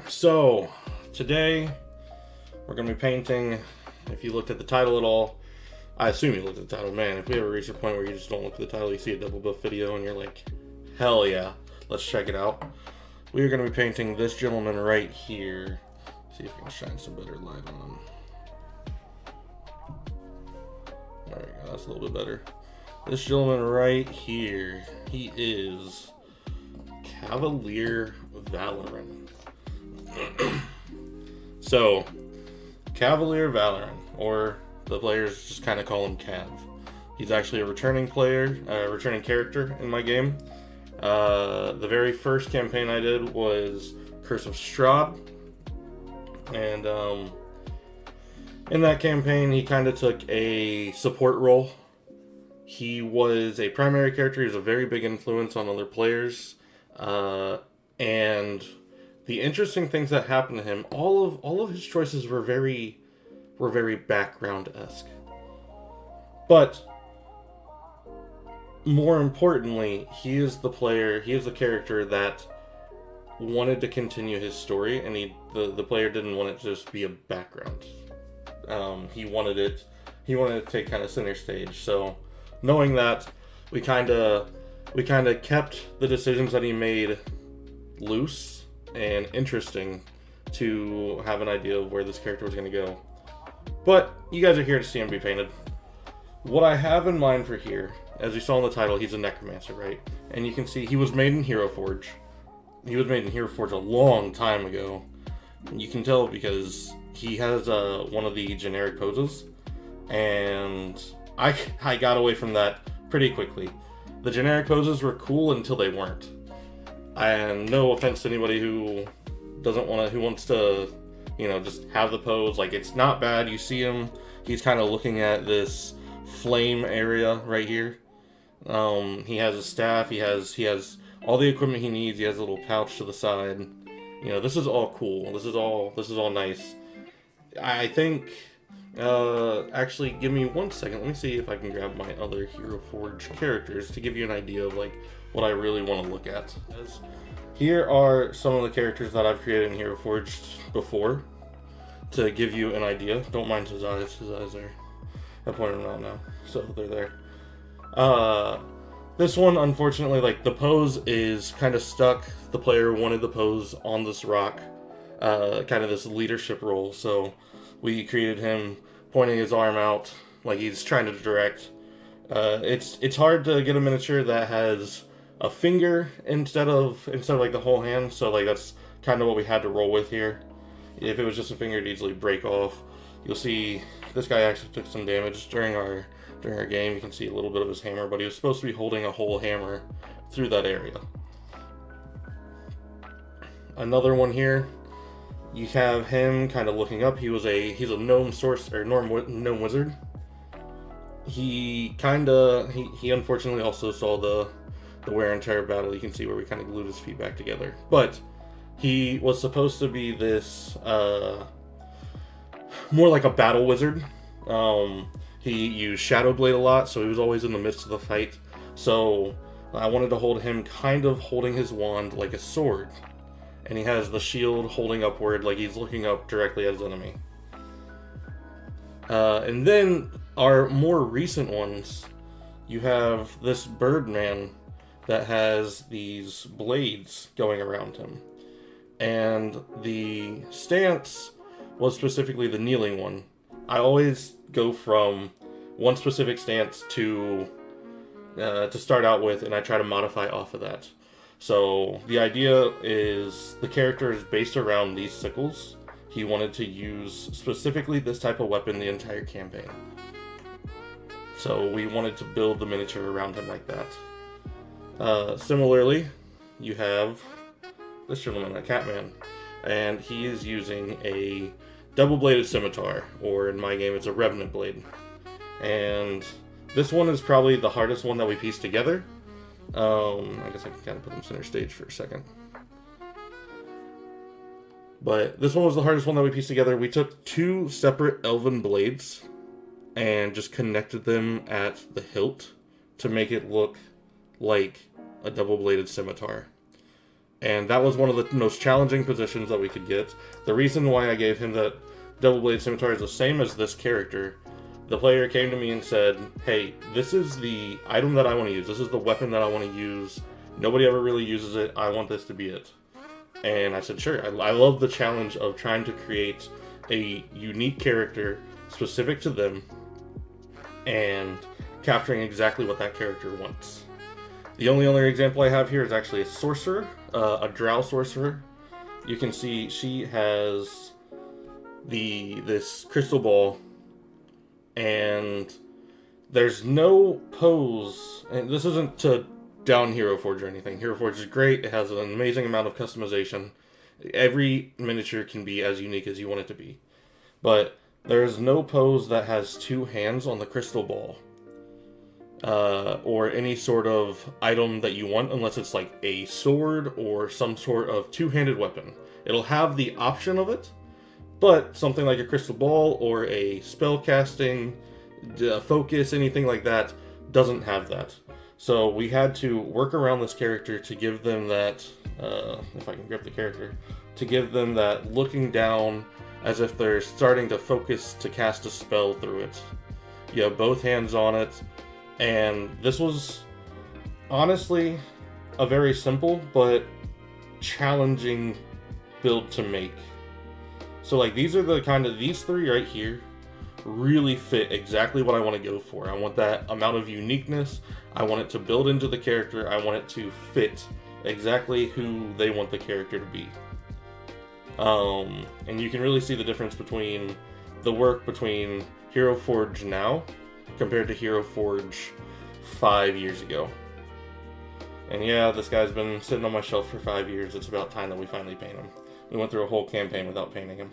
So, today we're going to be painting. If you looked at the title at all, I assume you looked at the title. Man, if we ever reach a point where you just don't look at the title, you see a double buff video and you're like, hell yeah, let's check it out. We are going to be painting this gentleman right here. See if we can shine some better light on him. There we go, that's a little bit better. This gentleman right here, he is Cavalier Valoran. So, Cavalier Valoran, or the players just kind of call him Cav. He's actually a returning player, a returning character in my game. The very first campaign I did was Curse of Strahd, and in that campaign he kind of took a support role. He was a primary character. He was a very big influence on other players, and the interesting things that happened to him, all of his choices were very background-esque. But more importantly, he is the character that wanted to continue his story, and the player didn't want it to just be a background. He wanted it to take kind of center stage. So knowing that, we kind of kept the decisions that he made loose and interesting to have an idea of where this character was going to go. But you guys are here to see him be painted. What I have in mind for here, as you saw in the title, he's a Necromancer, right? And you can see he was made in HeroForge. He was made in HeroForge a long time ago. You can tell because he has one of the generic poses, and I got away from that pretty quickly. The generic poses were cool until they weren't. And no offense to anybody who wants to, just have the pose. Like, it's not bad. You see him, he's kind of looking at this flame area right here. He has a staff, he has all the equipment he needs, he has a little pouch to the side. This is all cool. This is all nice. I think, actually, give me 1 second. Let me see if I can grab my other HeroForge characters to give you an idea of, what I really want to look at. Here are some of the characters that I've created in HeroForge before, to give you an idea. Don't mind his eyes. His eyes are... I pointed them out now, so they're there. This one, unfortunately, the pose is kind of stuck. The player wanted the pose on this rock, kind of this leadership role, so we created him pointing his arm out like he's trying to direct. It's hard to get a miniature that has a finger instead of the whole hand, so that's kind of what we had to roll with here. If it was just a finger, it'd easily break off. You'll see this guy actually took some damage during our game. You can see a little bit of his hammer, but he was supposed to be holding a whole hammer through that area. Another one here, you have him kind of looking up. He's a gnome gnome wizard. He unfortunately also saw the wear and tear battle. You can see where we kind of glued his feet back together. But he was supposed to be this more like a battle wizard. He used Shadow Blade a lot, so he was always in the midst of the fight. So I wanted to hold him kind of holding his wand like a sword. And he has the shield holding upward like he's looking up directly at his enemy. And then our more recent ones, you have this Birdman that has these blades going around him. And the stance was specifically the kneeling one. I always go from one specific stance to start out with, and I try to modify off of that. So the idea is the character is based around these sickles. He wanted to use specifically this type of weapon the entire campaign. So we wanted to build the miniature around him like that. Similarly, you have this gentleman, a Catman, and he is using a double-bladed scimitar, or in my game it's a Revenant blade. And this one is probably the hardest one that we pieced together. I guess I can kind of put him center stage for a second. But this one was the hardest one that we pieced together. We took two separate elven blades and just connected them at the hilt to make it look like a double-bladed scimitar. And that was one of the most challenging positions that we could get. The reason why I gave him that Double Blade Scimitar is the same as this character. The player came to me and said, hey, this is the item that I want to use. This is the weapon that I want to use. Nobody ever really uses it. I want this to be it. And I said, sure. I love the challenge of trying to create a unique character specific to them and capturing exactly what that character wants. The only other example I have here is actually a sorcerer, a drow sorcerer. You can see she has this crystal ball, and there's no pose, and this isn't to down HeroForge or anything. HeroForge is great. It has an amazing amount of customization. Every miniature can be as unique as you want it to be. But there's no pose that has two hands on the crystal ball. Or any sort of item that you want, unless it's like a sword or some sort of two-handed weapon. It'll have the option of it, but something like a crystal ball or a spell casting, focus, anything like that, doesn't have that. So we had to work around this character to give them that, if I can grip the character, to give them that looking down as if they're starting to focus to cast a spell through it. You have both hands on it, and this was honestly a very simple but challenging build to make. So like these are the these three right here really fit exactly what I want to go for. I want that amount of uniqueness. I want it to build into the character. I want it to fit exactly who they want the character to be. And you can really see the difference between the work between HeroForge now compared to HeroForge 5 years ago. And yeah, this guy's been sitting on my shelf for 5 years. It's about time that we finally paint him. We went through a whole campaign without painting him.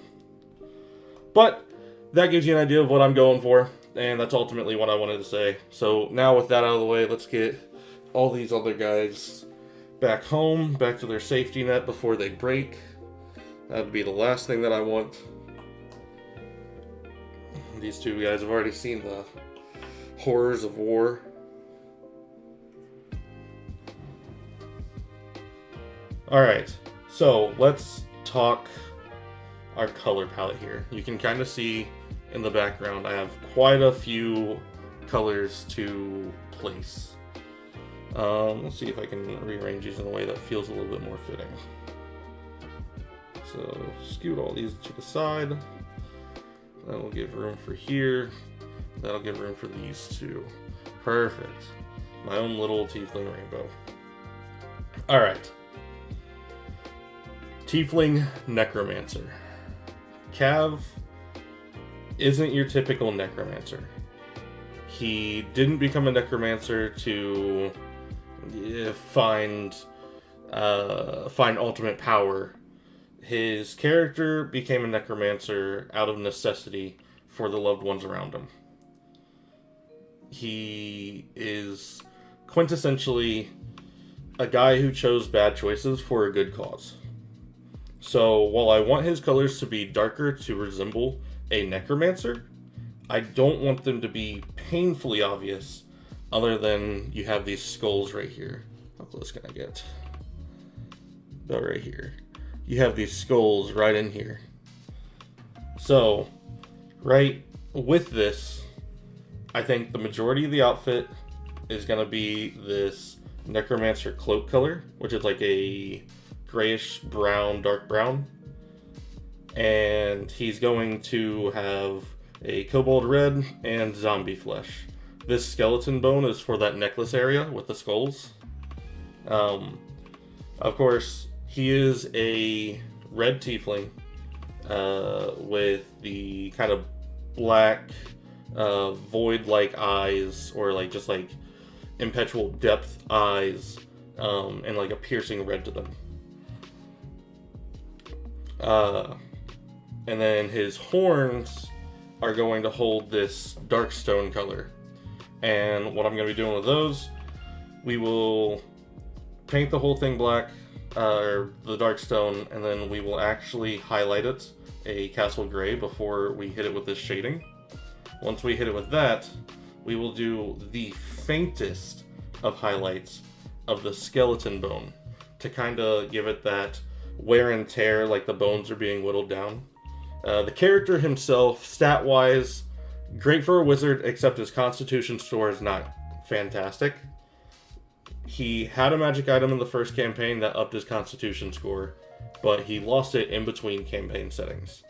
But that gives you an idea of what I'm going for, and that's ultimately what I wanted to say. So now with that out of the way, let's get all these other guys back home, back to their safety net before they break. That would be the last thing that I want. These two guys have already seen the horrors of war. Alright, so let's talk our color palette here. You can kind of see in the background I have quite a few colors to place. Let's see if I can rearrange these in a way that feels a little bit more fitting. So scoot all these to the side. That'll give room for here. That'll give room for these two. Perfect. My own little Tiefling rainbow. Alright. Tiefling Necromancer. Cav isn't your typical Necromancer. He didn't become a Necromancer to find ultimate power. His character became a Necromancer out of necessity for the loved ones around him. He is quintessentially a guy who chose bad choices for a good cause. So while I want his colors to be darker to resemble a Necromancer, I don't want them to be painfully obvious, other than you have these skulls right here. How close can I get? About right here. You have these skulls right in here. So, right with this, I think the majority of the outfit is going to be this Necromancer cloak color, which is like a grayish brown, dark brown. And he's going to have a cobalt red and zombie flesh. This skeleton bone is for that necklace area with the skulls. Of course, he is a red tiefling with the kind of black void-like eyes, or like just like impetual depth eyes, and like a piercing red to them. And then his horns are going to hold this dark stone color. And what I'm going to be doing with those, we will paint the whole thing black, or the dark stone, and then we will actually highlight it a castle gray before we hit it with this shading. Once we hit it with that, we will do the faintest of highlights of the skeleton bone to kind of give it that wear and tear, like the bones are being whittled down. The character himself, stat-wise, great for a wizard, except his constitution score is not fantastic. He had a magic item in the first campaign that upped his constitution score, but he lost it in between campaign settings.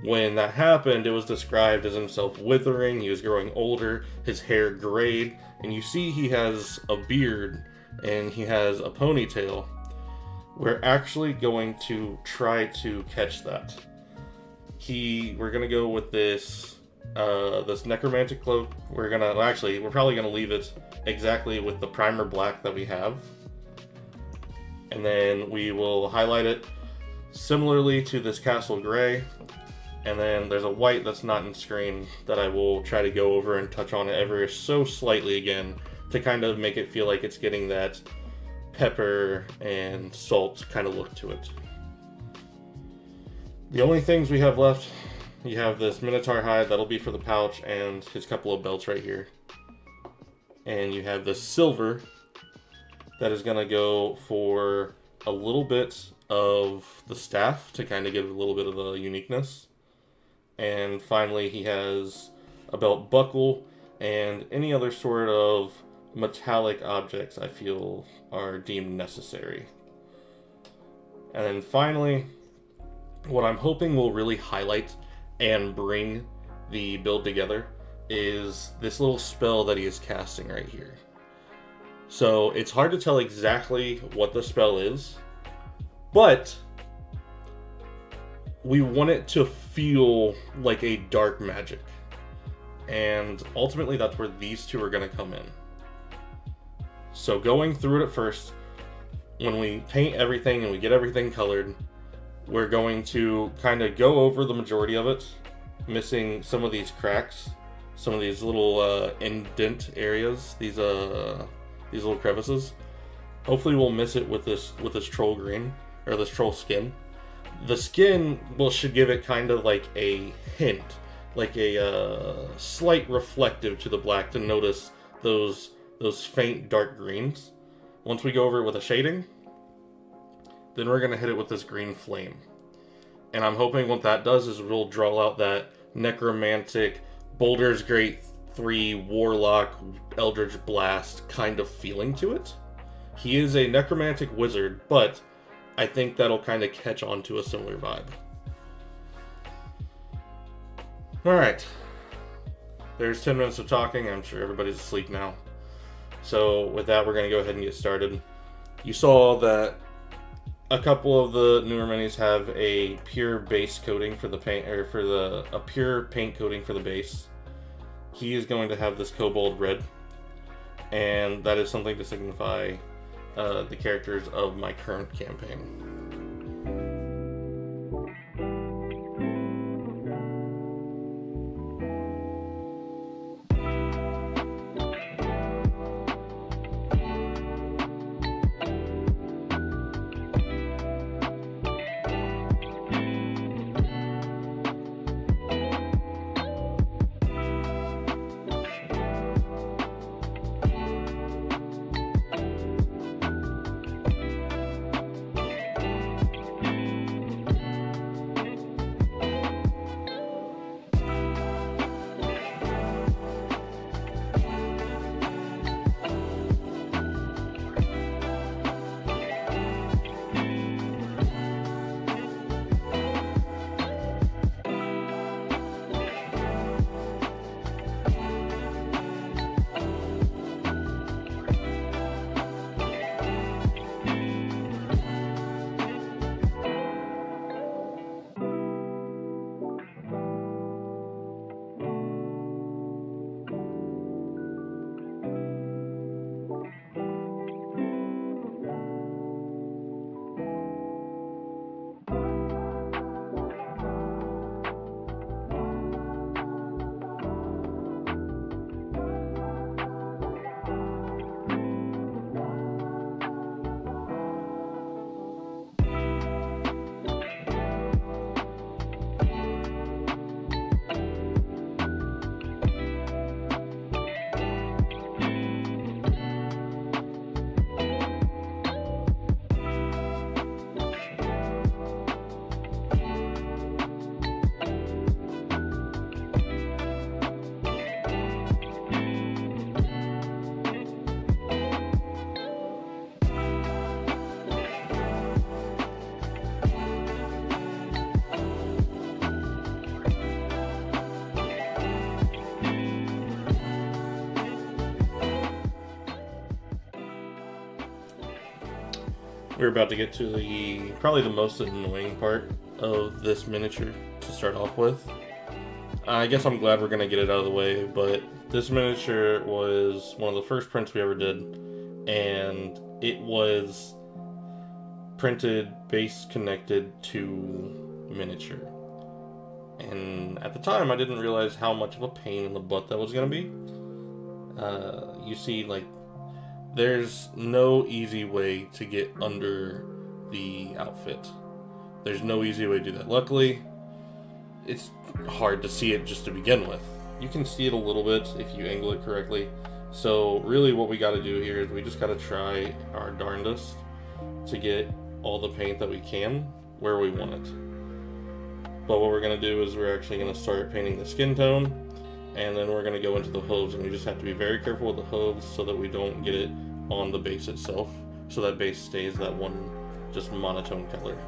When that happened, it was described as himself withering, he was growing older, his hair grayed, and you see he has a beard and he has a ponytail. We're actually going to try to catch that. We're gonna go with this necromantic cloak. We're probably gonna leave it exactly with the primer black that we have, and then we will highlight it similarly to this castle gray, and then there's a white that's not in screen that I will try to go over and touch on it ever so slightly again to kind of make it feel like it's getting that pepper and salt kind of look to it. The only things we have left, you have this Minotaur hide, that'll be for the pouch, and his couple of belts right here. And you have this silver that is going to go for a little bit of the staff to kind of give a little bit of the uniqueness. And finally, he has a belt buckle and any other sort of metallic objects I feel are deemed necessary. And then finally, what I'm hoping will really highlight and bring the build together is this little spell that he is casting right here. So it's hard to tell exactly what the spell is, but we want it to feel like a dark magic. And ultimately that's where these two are going to come in. So going through it at first, when we paint everything and we get everything colored, we're going to kind of go over the majority of it, missing some of these cracks, some of these little indent areas, these little crevices. Hopefully we'll miss it with this troll green, or this troll skin. The skin should give it kind of like a hint, like a slight reflective to the black to notice those faint dark greens. Once we go over it with a shading, then we're going to hit it with this green flame. And I'm hoping what that does is we'll draw out that necromantic, Baldur's Gate 3 Warlock, Eldritch Blast kind of feeling to it. He is a necromantic wizard, but I think that'll kind of catch on to a similar vibe. Alright. There's 10 minutes of talking. I'm sure everybody's asleep now. So with that, we're going to go ahead and get started. You saw that a couple of the newer minis have a pure base coating for the paint, or a pure paint coating for the base. He is going to have this cobalt red, and that is something to signify the characters of my current campaign. we're about to get to the probably the most annoying part of this miniature to start off with. I guess I'm glad we're going to get it out of the way, but this miniature was one of the first prints we ever did, and it was printed base connected to miniature. And at the time, I didn't realize how much of a pain in the butt that was going to be. You see, like, there's no easy way to get under the outfit. There's no easy way to do that. Luckily, it's hard to see it just to begin with. You can see it a little bit if you angle it correctly. So really what we got to do here is we just got to try our darndest to get all the paint that we can where we want it. But what we're going to do is we're actually going to start painting the skin tone, and then we're going to go into the hooves, and we just have to be very careful with the hooves so that we don't get it on the base itself, so that base stays that one just monotone color.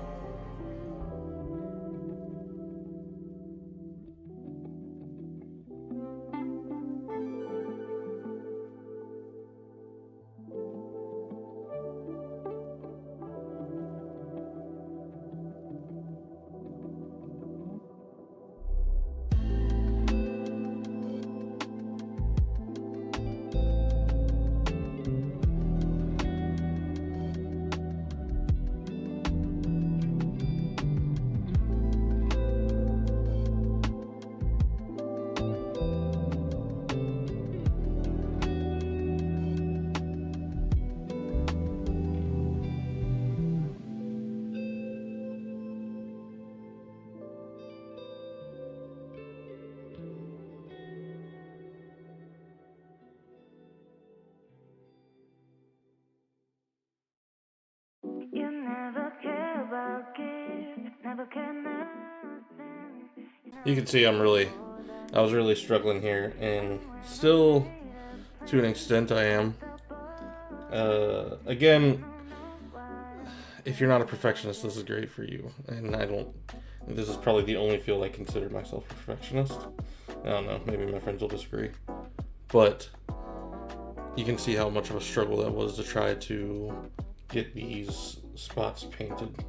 You can see I was really struggling here, and still, to an extent, I am. Again, if you're not a perfectionist, this is great for you, and this is probably the only field I consider myself a perfectionist. I don't know, maybe my friends will disagree, but you can see how much of a struggle that was to try to get these spots painted.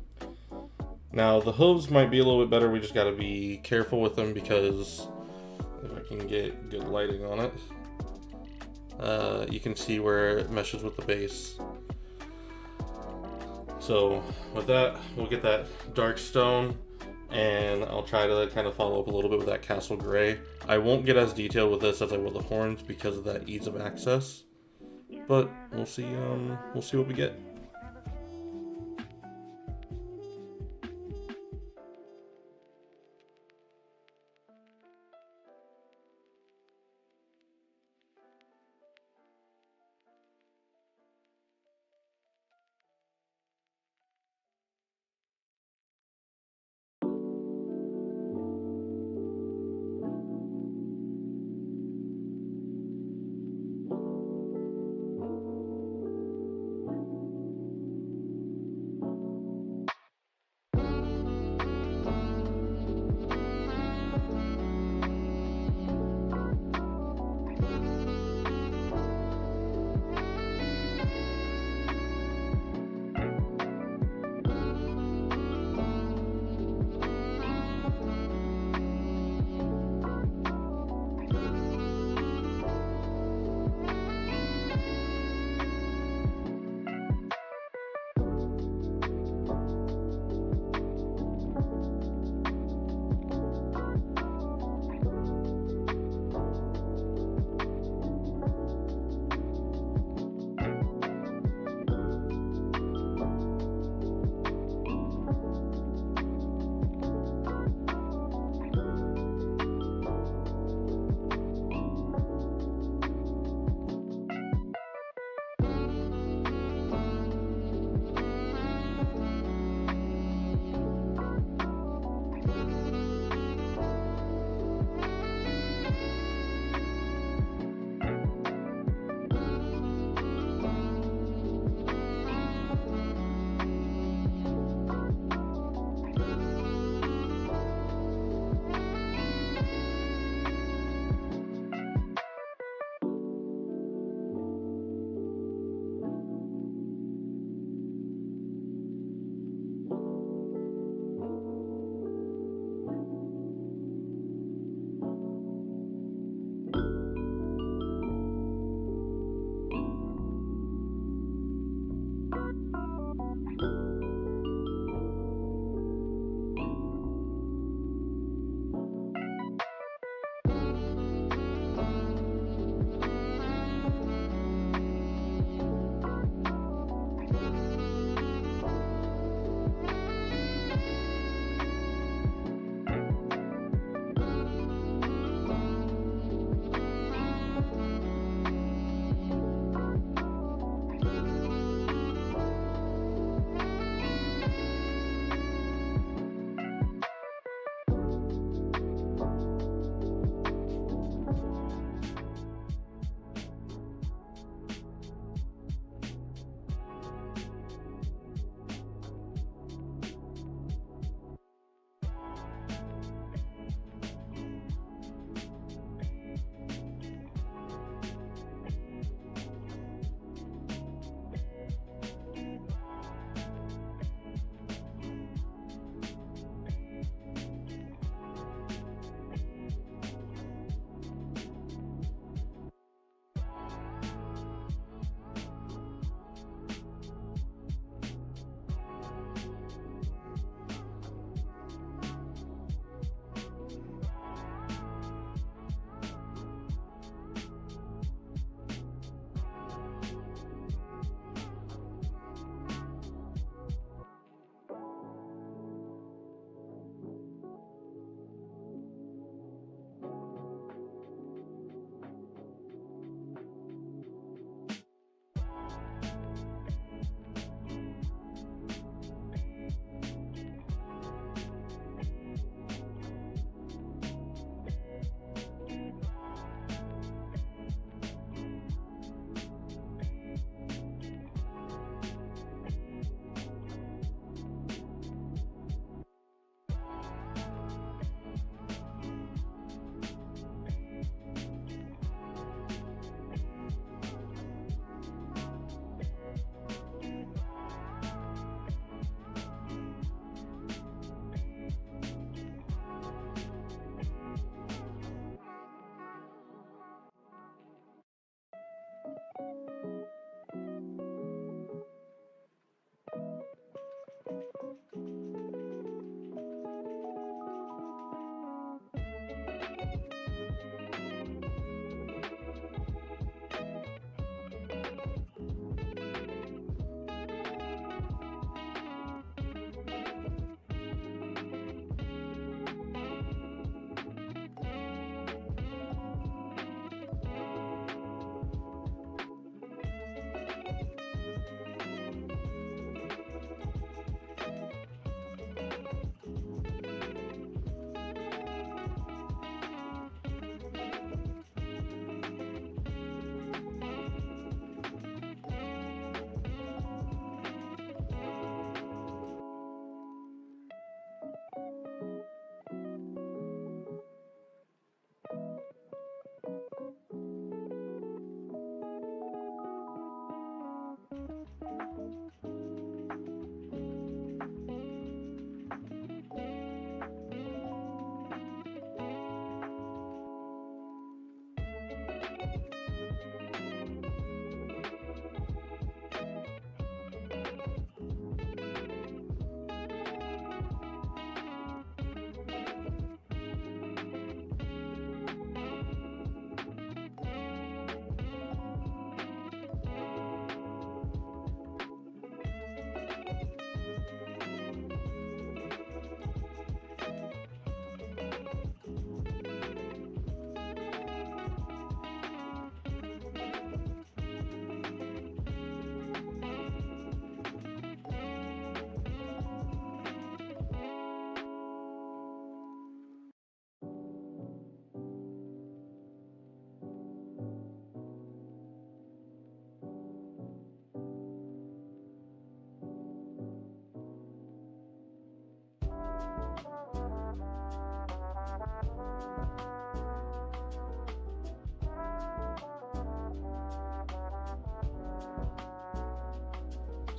Now, the hooves might be a little bit better. We just got to be careful with them, because if I can get good lighting on it, you can see where it meshes with the base. So with that, we'll get that dark stone, and I'll try to kind of follow up a little bit with that castle gray. I won't get as detailed with this as I will the horns because of that ease of access, but we'll see what we get.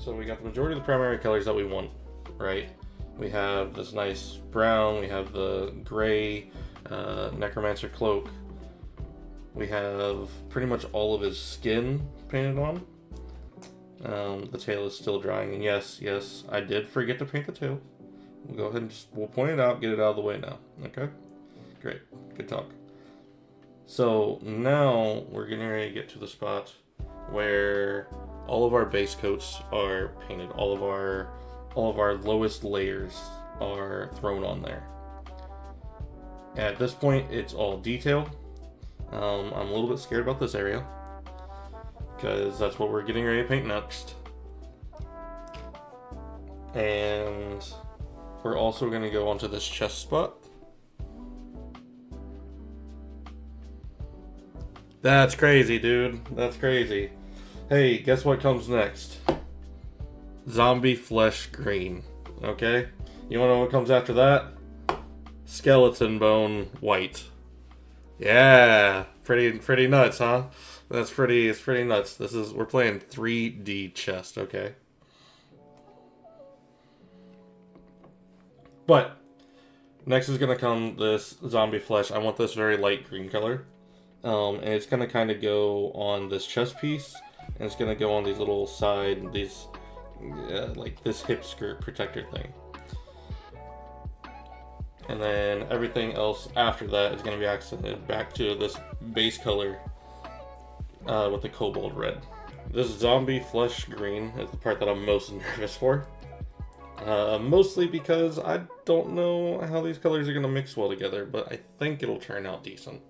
So we got the majority of the primary colors that we want, right? We have this nice brown, we have the gray Necromancer cloak. We have pretty much all of his skin painted on. The tail is still drying, and yes, I did forget to paint the tail. We'll go ahead and we'll point it out, get it out of the way now. Okay? Great. Good talk. So now we're getting ready to get to the spot where all of our base coats are painted. All of our lowest layers are thrown on there. At this point, it's all detail. I'm a little bit scared about this area because that's what we're getting ready to paint next. And we're also going to go onto this chest spot. That's crazy, dude. That's crazy. Hey, guess what comes next? Zombie flesh green. Okay? You wanna know what comes after that? Skeleton bone white. Yeah, pretty nuts, huh? It's pretty nuts. We're playing 3D chest, okay? But next is gonna come this zombie flesh. I want this very light green color. And it's gonna kind of go on this chest piece, and it's gonna go on these little side, like this hip skirt protector thing. And then everything else after that is going to be accented back to this base color with the cobalt red. This zombie flesh green is the part that I'm most nervous for. Mostly because I don't know how these colors are going to mix well together, but I think it'll turn out decent.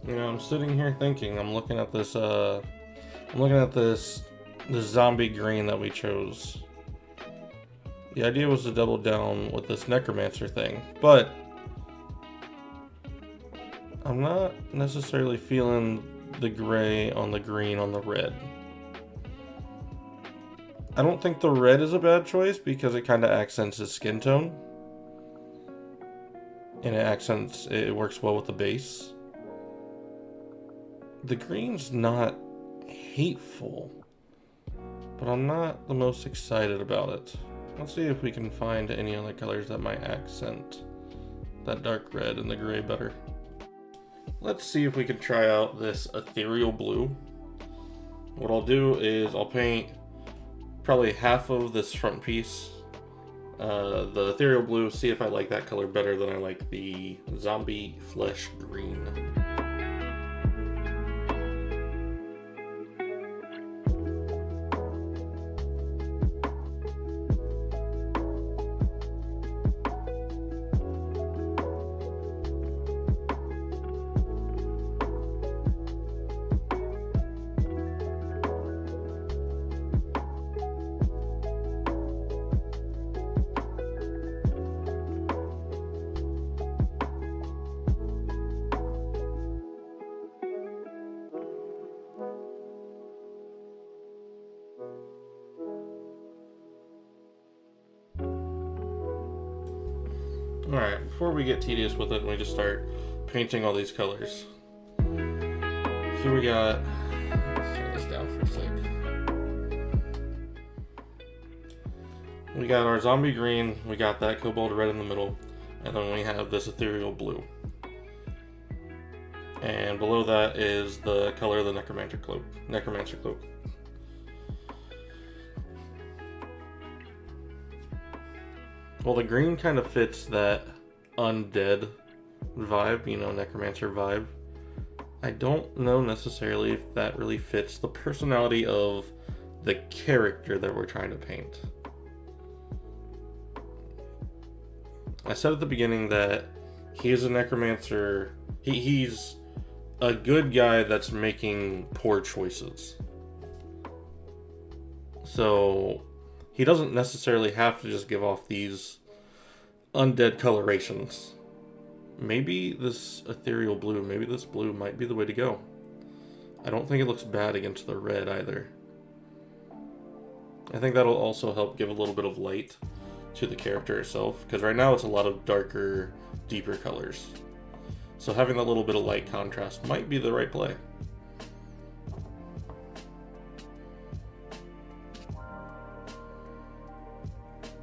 You know, I'm sitting here thinking, I'm looking at this zombie green that we chose. The idea was to double down with this Necromancer thing, but I'm not necessarily feeling the gray on the green on the red. I don't think the red is a bad choice because it kind of accents his skin tone. And it works well with the base. The green's not hateful, but I'm not the most excited about it. Let's see if we can find any other colors that might accent that dark red and the gray better. Let's see if we can try out this ethereal blue. What I'll do is I'll paint probably half of this front piece, the ethereal blue, see if I like that color better than I like the zombie flesh green. Alright, before we get tedious with it and we just start painting all these colors. Here we got, let's turn this down for a sec. We got our zombie green, we got that cobalt red in the middle, and then we have this ethereal blue. And below that is the color of the Necromancer cloak. Well, the green kind of fits that undead vibe, you know, Necromancer vibe. I don't know necessarily if that really fits the personality of the character that we're trying to paint. I said at the beginning that he is a Necromancer. He's a good guy that's making poor choices. So he doesn't necessarily have to just give off these undead colorations. Maybe this ethereal blue, maybe this blue might be the way to go. I don't think it looks bad against the red either. I think that'll also help give a little bit of light to the character itself, because right now it's a lot of darker, deeper colors. So having that little bit of light contrast might be the right play.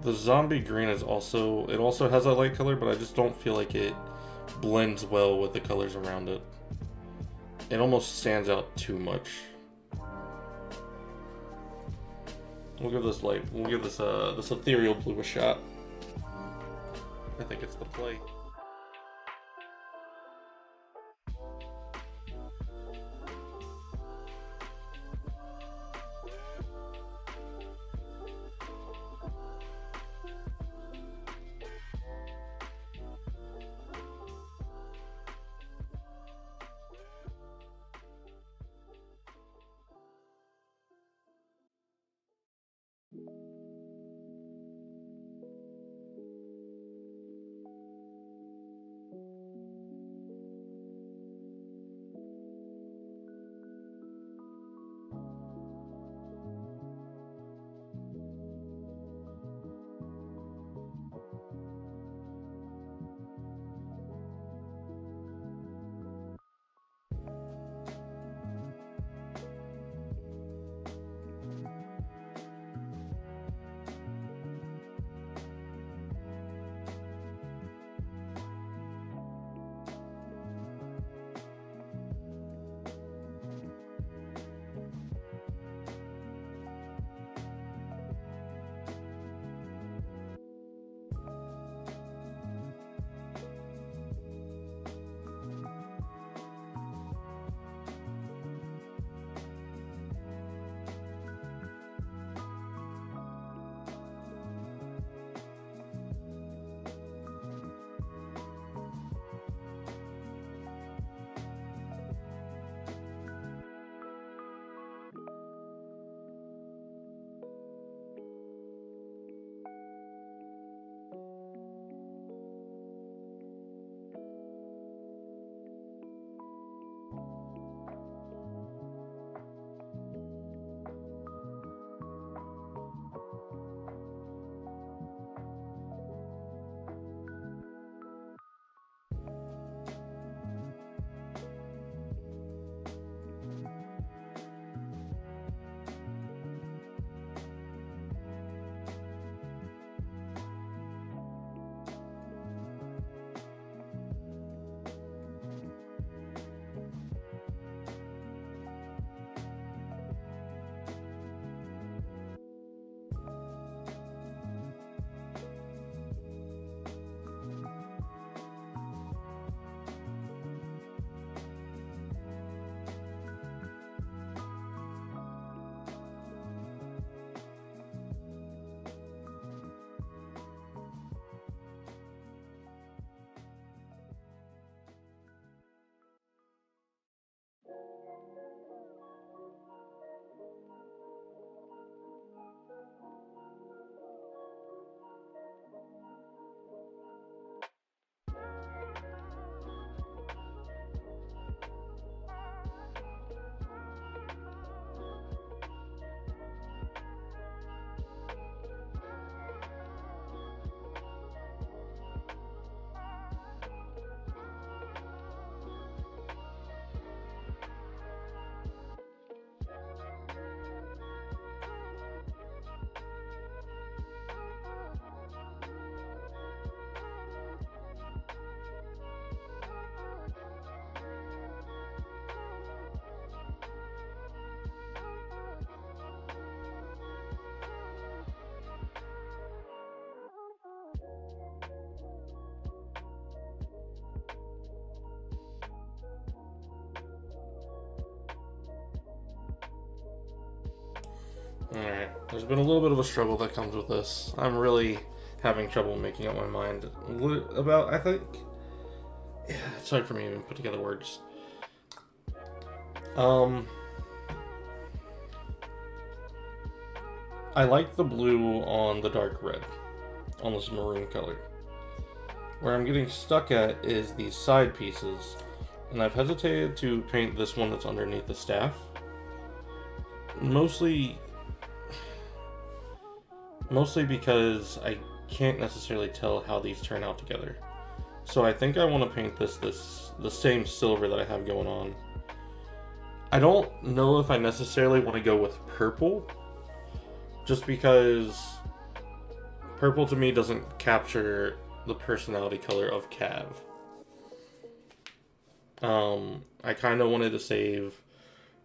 The zombie green is also, it also has a light color, but I just don't feel like it blends well with the colors around it. It almost stands out too much. We'll give this this ethereal blue a shot. I think it's the play. Alright, there's been a little bit of a struggle that comes with this. I'm really having trouble making up my mind about, I think... Yeah, it's hard for me to even put together words. I like the blue on the dark red, on this maroon color. Where I'm getting stuck at is these side pieces, and I've hesitated to paint this one that's underneath the staff. Mostly because I can't necessarily tell how these turn out together. So I think I want to paint the same silver that I have going on. I don't know if I necessarily want to go with purple, just because purple to me doesn't capture the personality color of Cav. I kind of wanted to save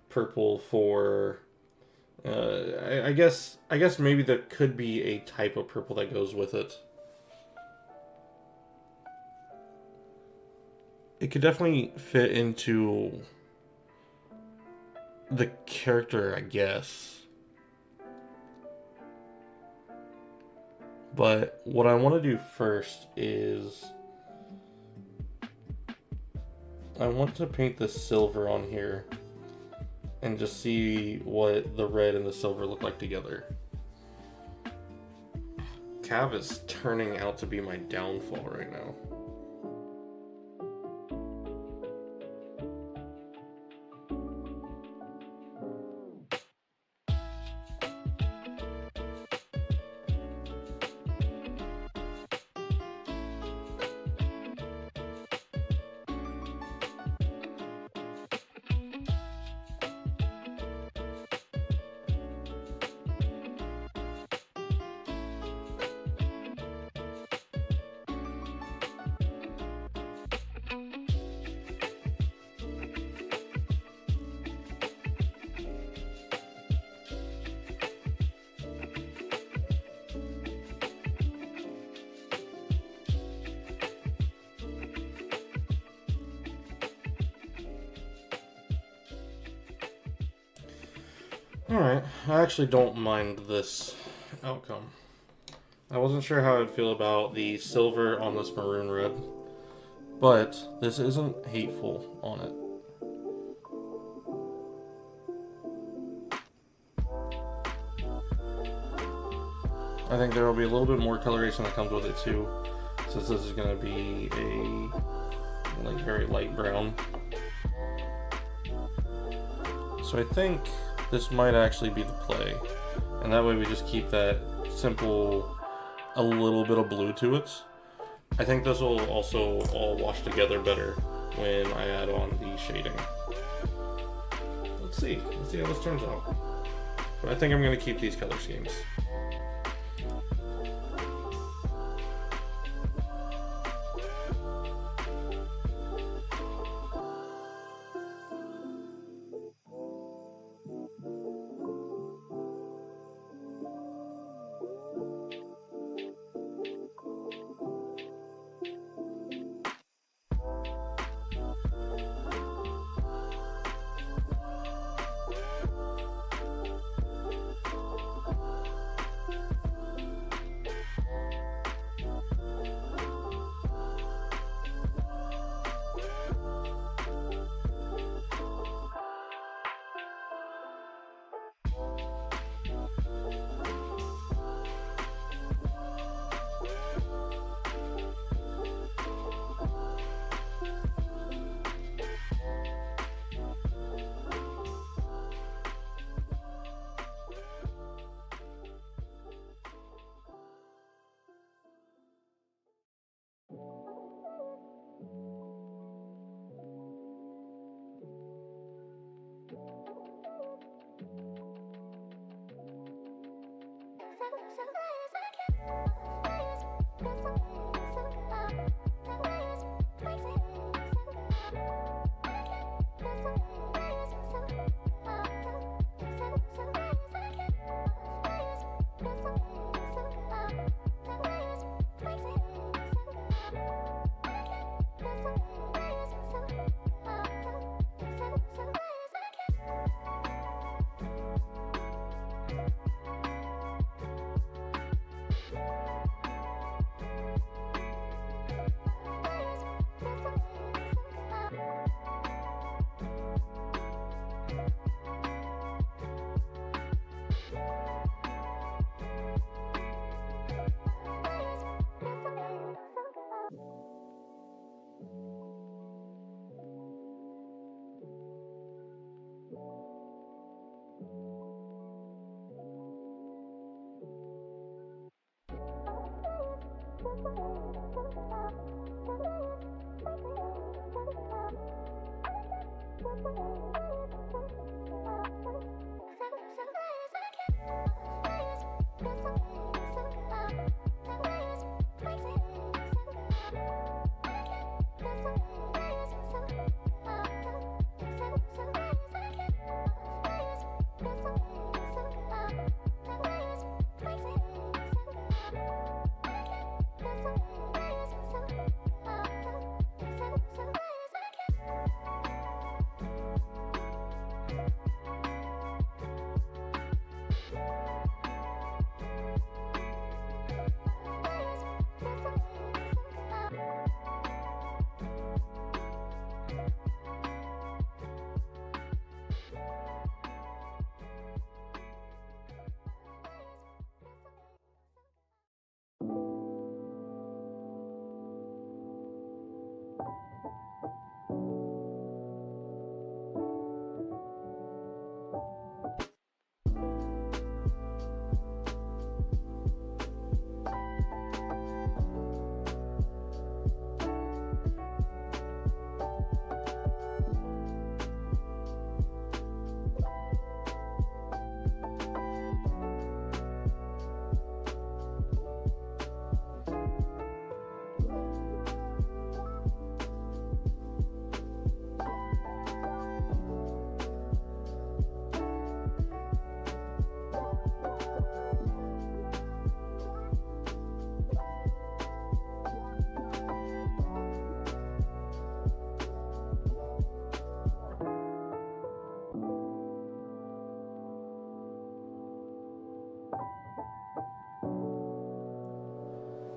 purple for... I guess maybe there could be a type of purple that goes with it. It could definitely fit into the character, I guess. But what I want to do first is I want to paint the silver on here and just see what the red and the silver look like together. Cav is turning out to be my downfall right now. Alright, I actually don't mind this outcome. I wasn't sure how I'd feel about the silver on this maroon red, but this isn't hateful on it. I think there will be a little bit more coloration that comes with it too, since this is going to be a very light brown. So I think this might actually be the play, and that way we just keep that simple, a little bit of blue to it. I think this will also all wash together better when I add on the shading. Let's see how this turns out. But I think I'm going to keep these color schemes.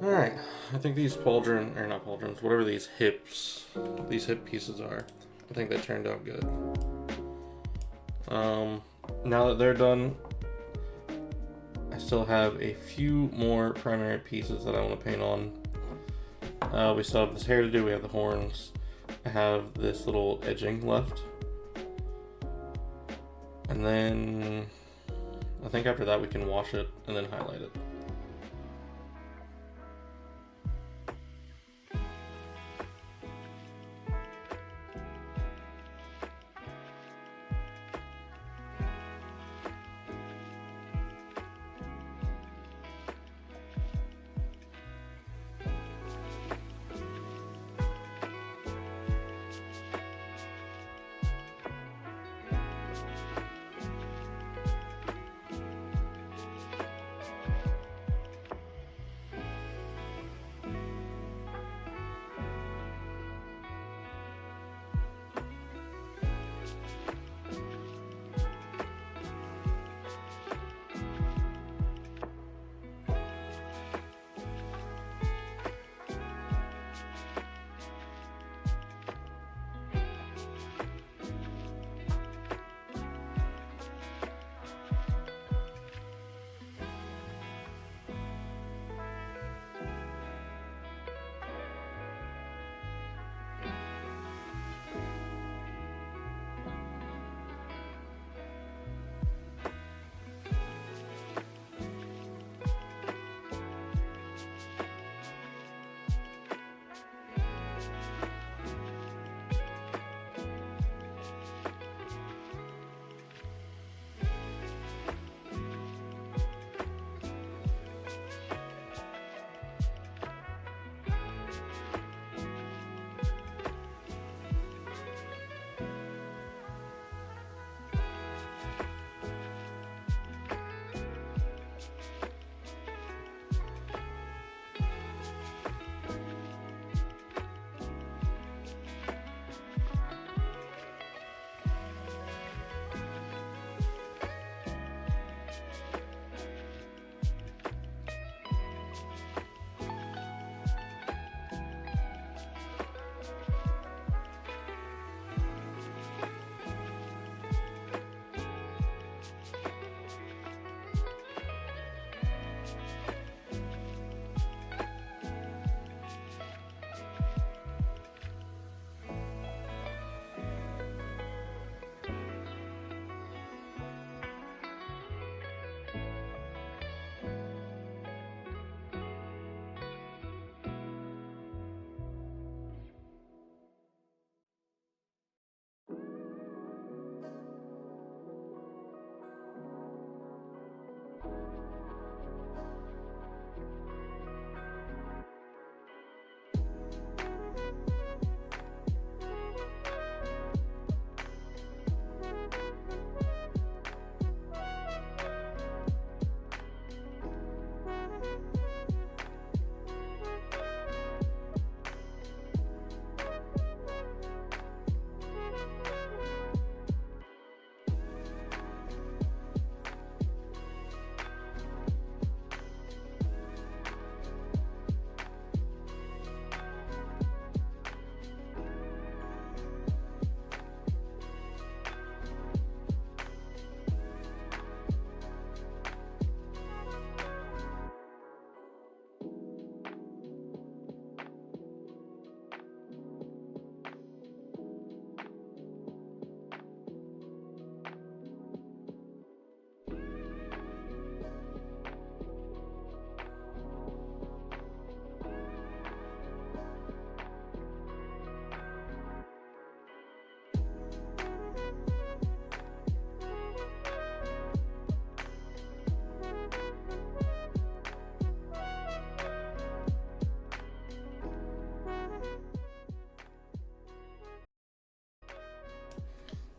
Alright, I think these pauldron, or not pauldrons, whatever these hip pieces are, I think they turned out good. Now that they're done, I still have a few more primary pieces that I want to paint on. We still have this hair to do, we have the horns, I have this little edging left. And then, I think after that we can wash it and then highlight it.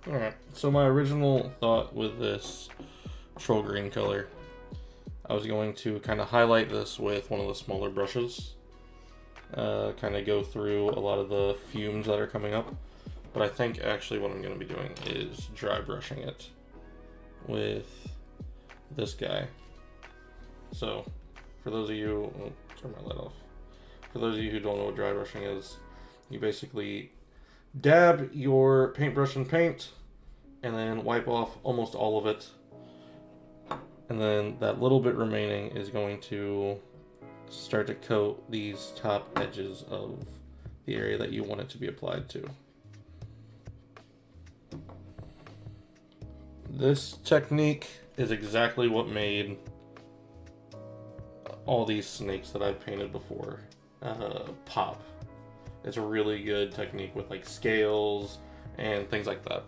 Alright, so my original thought with this troll green color, I was going to kind of highlight this with one of the smaller brushes. Kind of go through a lot of the fumes that are coming up. But I think actually what I'm going to be doing is dry brushing it with this guy. So, for those of you, turn my light off. For those of you who don't know what dry brushing is, you basically dab your paintbrush in paint and then wipe off almost all of it. And then that little bit remaining is going to start to coat these top edges of the area that you want it to be applied to. This technique is exactly what made all these snakes that I've painted before pop. It's a really good technique with like scales and things like that.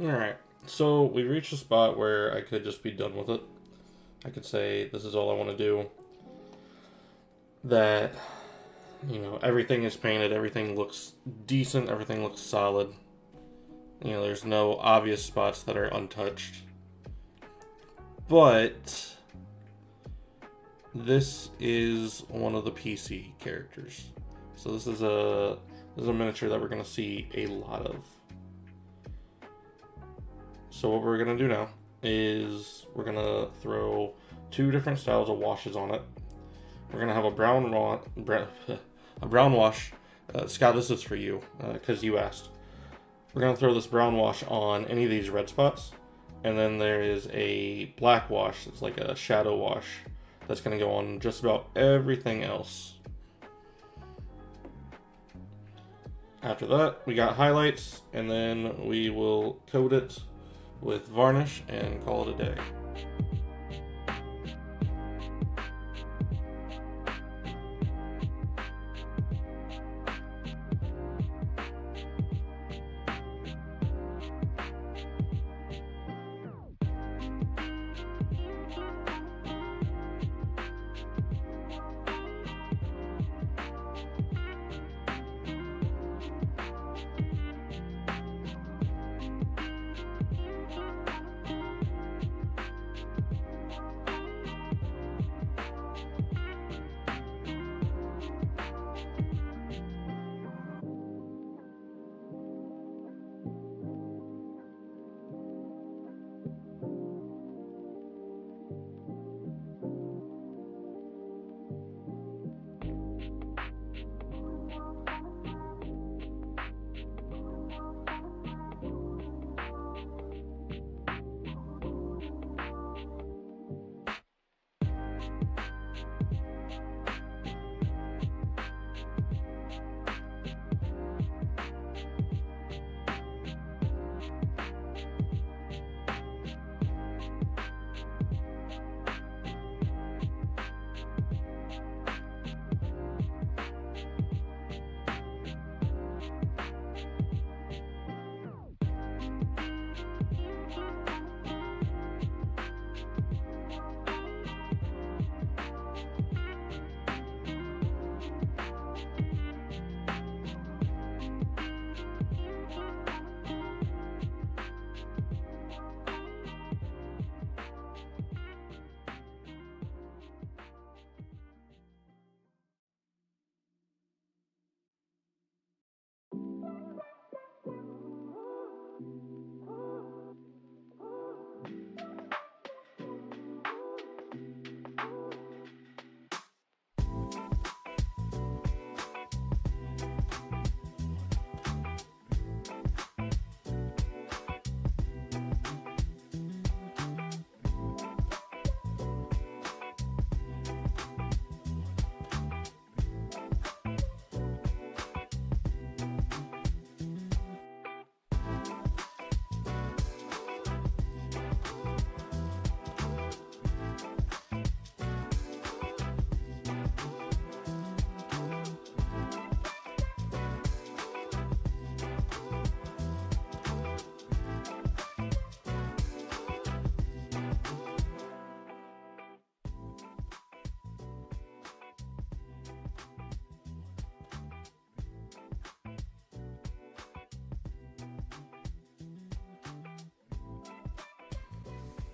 Alright, so we reached a spot where I could just be done with it. I could say, this is all I want to do. That, you know, everything is painted, everything looks decent, everything looks solid. You know, there's no obvious spots that are untouched. But this is one of the PC characters. So this is a miniature that we're going to see a lot of. So what we're going to do now is we're going to throw two different styles of washes on it. We're going to have a brown wash. Scott, this is for you, because you asked. We're going to throw this brown wash on any of these red spots. And then there is a black wash. It's like a shadow wash that's going to go on just about everything else. After that, we got highlights, and then we will coat it with varnish and call it a day.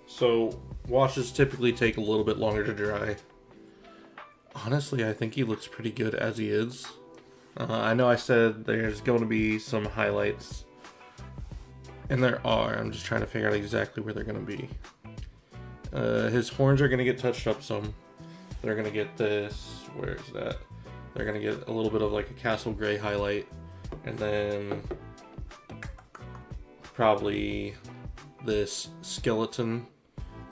So, washes typically take a little bit longer to dry. Honestly, I think he looks pretty good as he is. I know I said there's going to be some highlights, and there are. I'm just trying to figure out exactly where they're going to be. His horns are going to get touched up some. They're going to get this. Where is that? They're going to get a little bit of like a castle gray highlight, and then probably this skeleton,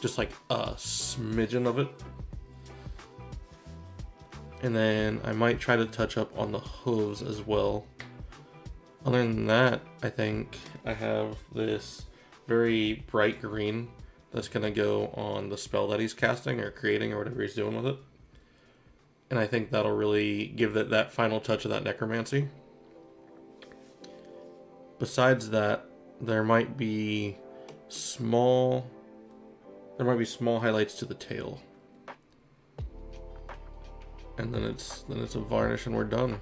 just like a smidgen of it. And then I might try to touch up on the hooves as well. Other than that, I think I have this very bright green that's going to go on the spell that he's casting or creating or whatever he's doing with it. And I think that'll really give it that final touch of that necromancy. Besides that, there might be small highlights to the tail. And then it's a varnish and we're done.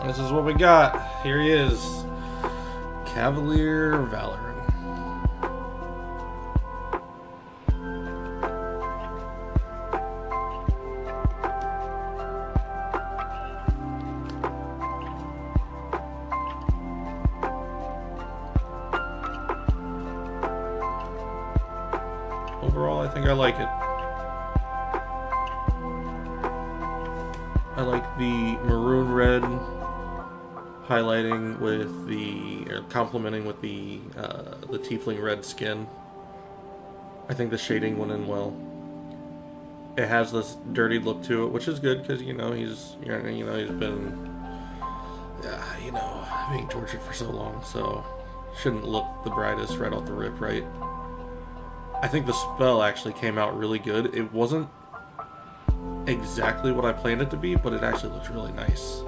This is what we got. Here he is. Cavalier Valoran. Overall, I think I like it. I like the maroon red highlighting with or complementing with the Tiefling red skin. I think the shading went in well. It has this dirty look to it, which is good because he's been being tortured for so long, so shouldn't look the brightest right off the rip, right? I think the spell actually came out really good. It wasn't exactly what I planned it to be, but it actually looks really nice.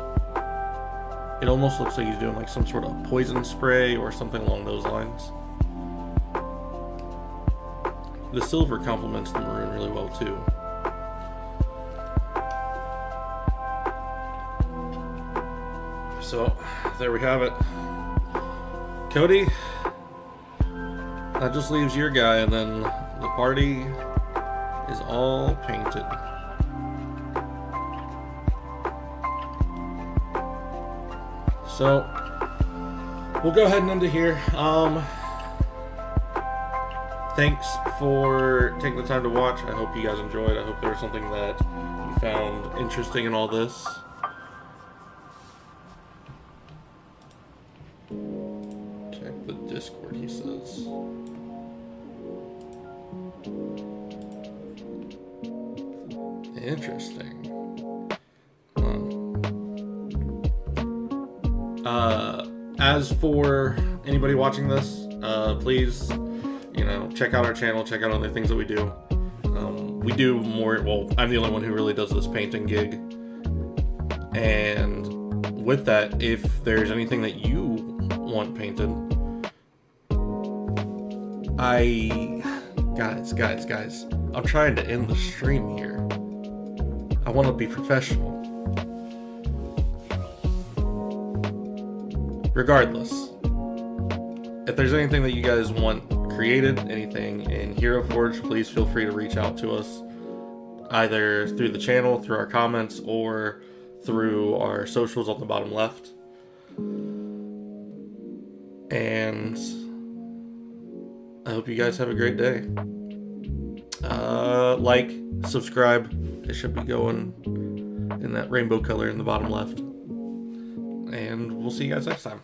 It almost looks like he's doing like some sort of poison spray or something along those lines. The silver complements the maroon really well too. So, there we have it. Cody, that just leaves your guy, and then the party is all painted. So, we'll go ahead and end it here. Thanks for taking the time to watch. I hope you guys enjoyed. I hope there was something that you found interesting in all this. Check the Discord, he says. Interesting. As for anybody watching this, please, check out our channel, check out other things that we do. We do more, well, I'm the only one who really does this painting gig. And with that, if there's anything that you want painted, guys, I'm trying to end the stream here. I want to be professional. Regardless, if there's anything that you guys want created, anything in HeroForge, please feel free to reach out to us, either through the channel, through our comments, or through our socials on the bottom left. And I hope you guys have a great day. Like, subscribe. It should be going in that rainbow color in the bottom left. And we'll see you guys next time.